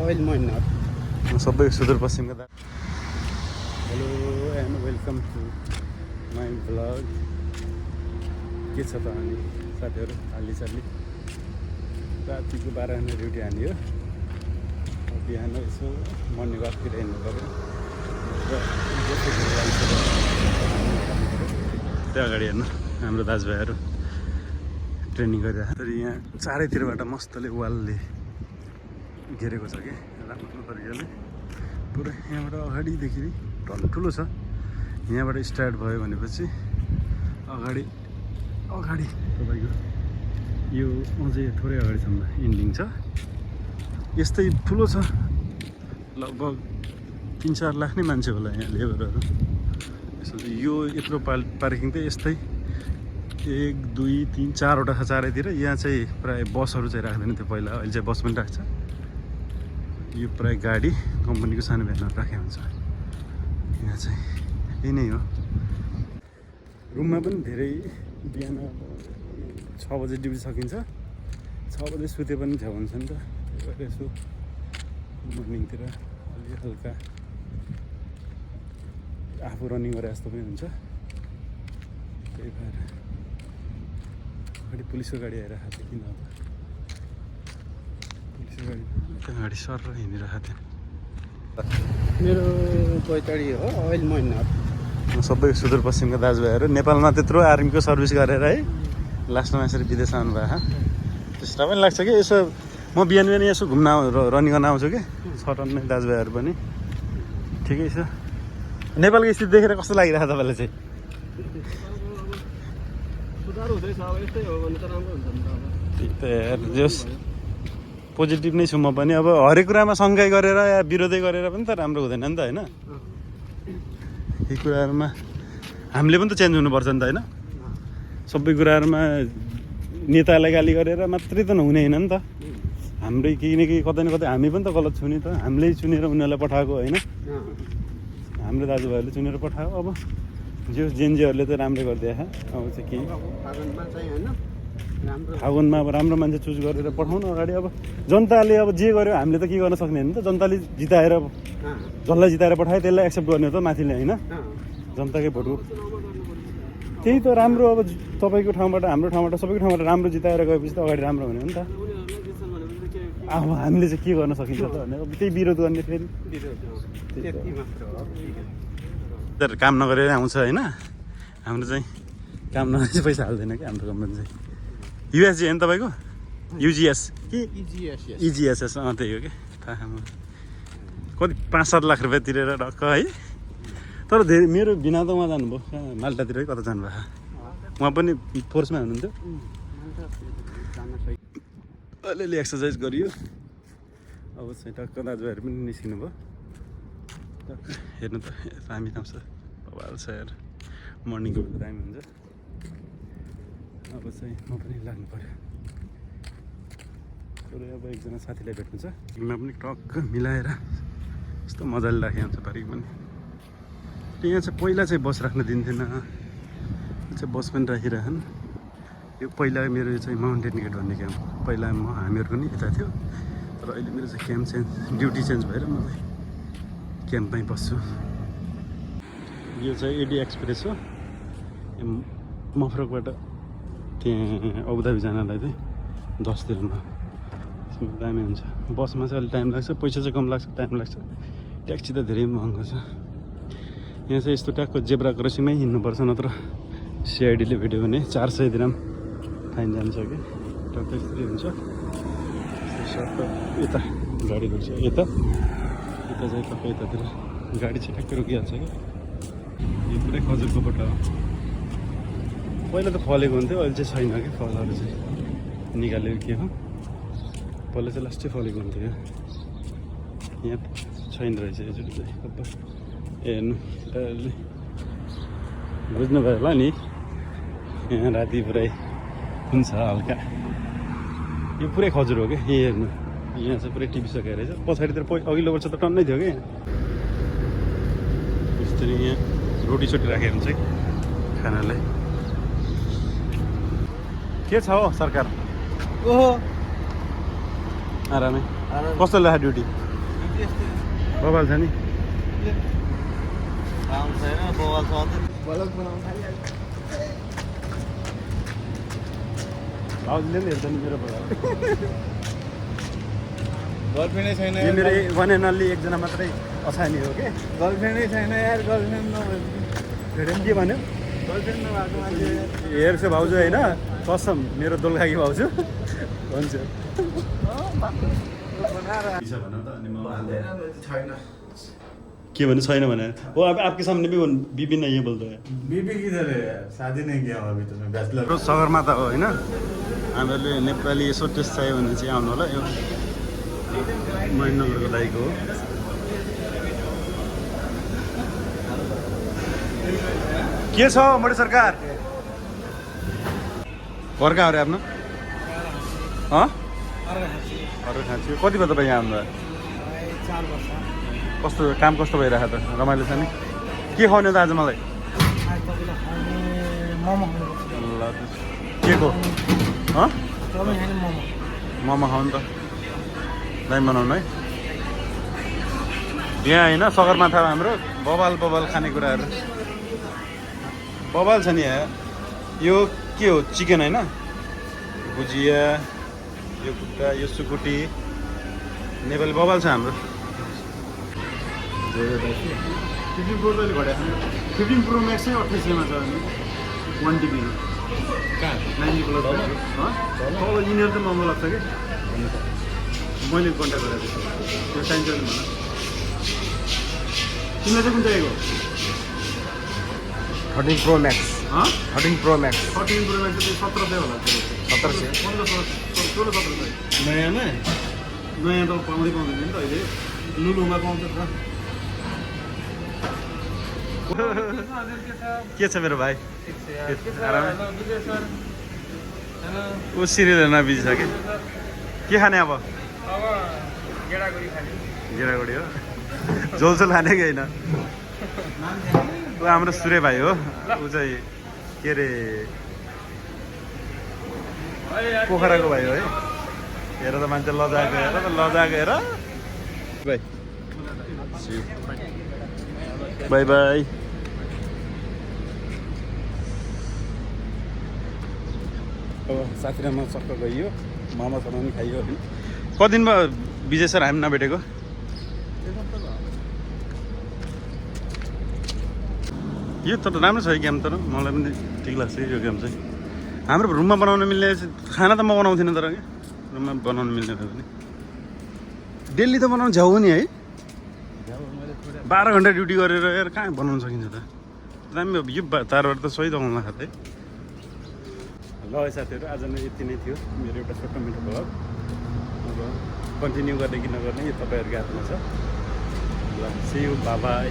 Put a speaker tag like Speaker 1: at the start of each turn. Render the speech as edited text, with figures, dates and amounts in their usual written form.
Speaker 1: oil miner.
Speaker 2: सबै सुदूरपश्चिमका hello and welcome to my vlog. के छ त अनि साथीहरू, हालिचाली रातिको 12 घन्टा ड्युटी हान्यो। बिहान यसो मर्निङ वाकतिर हिँड्नु पऱ्यो त्यो अगाडि हेर्नु हाम्रो दाजुभाइहरू ट्रेनिङ गरिरहेको तर यहाँ चारैतिरबाट मस्तले वालले घेरेको छ कि राम्रो तरिकाले पुरा। यहाँबाट अगाडिदेखि ठुलो छ। यहाँबाट स्टार्ट भयो भनेपछि अगाडि तपाईँको यो अझै थोरै अगाडिसम्म इन्डिङ छ। यस्तै ठुलो छ, लगभग 3-4 लाख नै मान्छे होला यहाँ लेबरहरू। यसो यो यत्रो पार्किङ त यस्तै 1, 2, 3, 4वटा छ चारैतिर। यहाँ चाहिँ प्रायः बसहरू चाहिँ राख्दैन थियो पहिला, अहिले चाहिँ बस पनि राख्छ। यो प्रायः गाडी कम्पनीको सानो भ्यानहरू राखेको हुन्छ। यहाँ चाहिँ यही नै हो। रुममा पनि धेरै बिहान 6 बजे ड्युटी सकिन्छ, 6 बजे सुते पनि छेउ हुन्छ नि त। यसो मर्निङतिर अलि हल्का आफू रनिङ गरे जस्तो पनि हुन्छ। त्यही भएर अगाडि पुलिसको गाडी आइरहेको थियो। किन अब पुलिसको गाडी त्यहाँ अगाडि सर हिँडिरहेको थियो।
Speaker 1: मेरो पैताडी हो oil miner.
Speaker 2: सबै सुदूरपश्चिमका दाजुभाइहरू नेपालमा त्यत्रो आर्मीको सर्भिस गरेर है लास्टमा यसरी विदेश आउनुभएको त्यस्तो पनि लाग्छ कि। यसो म बिहान यसो घुम्न रनिङ गर्न आउँछु कि छटन्ने दाजुभाइहरू पनि ठिकै छ। नेपालको स्थिति देखेर कस्तो लागिरहेको तपाईँलाई चाहिँ?
Speaker 1: सुधार हुँदैछ, अब यस्तै हो भने त राम्रो हुन्छ नि त।
Speaker 2: अब जस पोजिटिभ नै छु म पनि। अब हरेक कुरामा शङ्काइ गरेर या विरोधै गरेर पनि त राम्रो हुँदैन नि त होइन। यी कुराहरूमा हामीले पनि त चेन्ज हुनुपर्छ नि त होइन। सबै कुराहरूमा नेतालाई गाली गरेर मात्रै त नहुने होइन नि त। हाम्रै केही न केही कतै न कतै हामी पनि त गलत छु नि त। हामीले चुनेर उनीहरूलाई पठाएको होइन, हाम्रो दाजुभाइहरूले चुनेर पठायो। अब जो जेनजीहरूले त राम्रो गरिदिएको अब चाहिँ केही फागुनमा अब राम्रो मान्छे चुज गरेर पठाउनु अगाडि। अब जनताले अब जे गर्यो हामीले त के गर्न सक्ने होइन नि त। जनताले जिताएर जसलाई जिताएर पठायो त्यसलाई एक्सेप्ट गर्ने त माथिले होइन, जनताकै भोट हो। त्यही त राम्रो। अब तपाईँको ठाउँबाट हाम्रो ठाउँबाट सबैको ठाउँबाट राम्रो जिताएर गएपछि त अगाडि राम्रो हुने हो नि त। अब हामीले चाहिँ के गर्न सकिन्छ त भने अब त्यही विरोध गर्ने फेरि काम नगरेर आउँछ होइन। हाम्रो चाहिँ काम नगरे चाहिँ पैसा हाल्दैन कि हाम्रो कम्पनी चाहिँ। युएसजी होइन तपाईँको? युजिएस कि इजिएसएस? त्यही हो कि थाहा म। कति 5-7 लाख रुपियाँ तिरेर ढक्क है। तर धेरै मेरो बिना त उहाँ जानुभयो माल्टातिर कता जानुभयो। उहाँ पनि फोर्समा हुनुहुन्थ्यो। अलिअलि एक्सर्साइज गरियो। अब चाहिँ टक्क दाजुभाइहरू पनि निस्किनु भयो। हेर्नु त दामी आउँछ, बवाल छ यार। मर्निङको दामी हुन्छ। अब चाहिँ म पनि लाग्नु पऱ्यो। तर अब एकजना साथीलाई भेट्नु छ, टिममा पनि टक्क मिलाएर यस्तो मजाले राखेको हुन्छ पारि पनि। यहाँ चाहिँ पहिला चाहिँ बस राख्न दिन्थेन, चाहिँ बस पनि राखिरहन्। यो पहिला मेरो चाहिँ माउन्टेन गेट भन्ने क्याम्प पहिला हामीहरूको नि यता थियो। तर अहिले मेरो चाहिँ क्याम्प चेन्ज, ड्युटी चेन्ज भएर म चाहिँ क्याम्पमै बस्छु। यो चाहिँ एडी एक्सप्रेस हो। मफरकबाट त्यहाँ अबुधाबी जानलाई चाहिँ 10 दिनमा दामी हुन्छ। बसमा चाहिँ अलिक टाइम लाग्छ, पैसा चाहिँ कम लाग्छ, टाइम लाग्छ। ट्याक्सी त धेरै महँगो छ। यहाँ चाहिँ यस्तो ट्याक्क जेब्रा क्रसिङमै हिँड्नुपर्छ, नत्र सिआइडीले भेट्यो भने 400 दिराम फाइन जान्छ कि। टक्क यस्तै हुन्छ। यता गाडी रोक्छ, यता चाहिँ टक्क यतातिर गाडी चाहिँ ट्याक्कै रोकिहाल्छ कि। यो पुरै खजुरको बट्टा हो। पहिला त फलेको हुन्थ्यो, अहिले चाहिँ छैन कि फलहरू चाहिँ निकालेको के हो। पहिला चाहिँ लास्टै फलेको हुन्थ्यो। यहाँ छैन रहेछ यसरी चाहिँ। हेर्नु बुझ्नुभयो होला नि। यहाँ राति पुरै हुन्छ हल्का। यो पुरै खजुर हो क्या। हेर्नु यहाँ चाहिँ पुरै टिपिसकेको रहेछ। पछाडितिर अघिल्लो वर्ष त टन्नै थियो क्या। यसरी यहाँ रोटीसोटी राखेको हुन्छ है खानालाई। के छ हो सरकार?
Speaker 1: ओहो
Speaker 2: आरामै। कस्तो लाग्यो ड्युटी? बबाल छ नि
Speaker 1: काम छैन बवाल छ ब्लग बनाउन थालिहाल्छ
Speaker 2: भाउजूले पनि हेर्छ नि मेरो बबाल
Speaker 1: गर्लफ्रेन्डै छैन
Speaker 2: यो मेरो वान एन्ड ओन्ली एकजना मात्रै अछानी हो कि
Speaker 1: गर्लफ्रेन्डै छैन यार गर्लफ्रेन्ड नभए
Speaker 2: के भन्यो
Speaker 1: गर्लफ्रेन्ड नभएको मान्छे
Speaker 2: हेर्छ भाउजू होइन कसम मेरो दोलखाकी भाउजू हुन्छ
Speaker 1: छैन
Speaker 2: के भने छैन भने वो अब आपके सामने भी बीबी नहीं है बोलते हैं
Speaker 3: बीबी किधर है यार शादी नहीं किया हूँ अभी तो मैं बैचलर
Speaker 2: सगरमाथा हो होइन हामीहरूले नेपाली यसो टेस्ट चाहियो भने चाहिँ आउनु होला यो महेन्द्रनगरको दाइको हो के छ मोदी सरकार घर कहाँ हो रे आफ्नो अरू खान्छु कति भयो तपाईँ यहाँ आउनु
Speaker 1: 4 वर्ष
Speaker 2: कस्तो काम कस्तो भइरहेको त रमाइलो छ नि के खुवाउने त आज मलाई
Speaker 1: मोमो
Speaker 2: ल के को
Speaker 1: मोमो
Speaker 2: मोमो खाउनु त दाइ बनाउनु है यहाँ होइन सगरमाथा हाम्रो बबाल खानेकुराहरू बबाल छ नि यहाँ यो के हो चिकन होइन भुजिया यो खुट्टा यो सुकुटी नेपाली बबाल छ हाम्रो 15 प्रो जहिले घट्या 15 प्रो म्याक्स चाहिँ 2800 मा छ अनि 1 TB कहाँ 90 प्लस तल यिनीहरू त महँगो लाग्छ कि मैले कन्ट्याक्ट गरेको छु त्यो चाहिन्छ नि मलाई तिमीलाई चाहिँ कुन चाहिएको
Speaker 1: 13 pro Max 13 pro Max
Speaker 2: 13 pro Max चाहिँ 1700 होला
Speaker 1: 1700
Speaker 2: 1600 नयाँमा नयाँ त पाउँदैन नि त अहिले लुलुमा पाउँछ त के छ मेरो भाइ ऊ सिरियल हेर्न बिजी छ कि के खाने अब गेडागुडी हो झोलझोल खाने कि होइन ऊ हाम्रो सूर्य भाइ हो ऊ चाहिँ के अरे पोखराको भाइ हो है हेर त मान्छे लजाएको हेर बाई बाई बाई अब साथीरामा चक्क गइयो मोमो पनि खाइयो अनि कति दिन भयो विजय सर हामी नभेटेको यो त राम्रो छ गेम तर मलाई पनि ठिक लाग्छ यो गेम चाहिँ हाम्रो रुममा बनाउन मिल्ने खाना त म बनाउँथिनँ तर क्या रुममा बनाउनु मिल्ने भयो भने डेली त बनाउनु झ्याउ नि है 12 घन्टा ड्युटी गरेर यार कहाँ बनाउन सकिन्छ त दामी यो तारबाट त सही त आउनु खाँदै ल साथीहरू आज नै यति नै थियो मेरो एउटा छोटो मिठो भ्लग अब कन्टिन्यू गर्ने कि नगर्ने यो तपाईँहरूको हातमा छ ल सी यू बाई बाई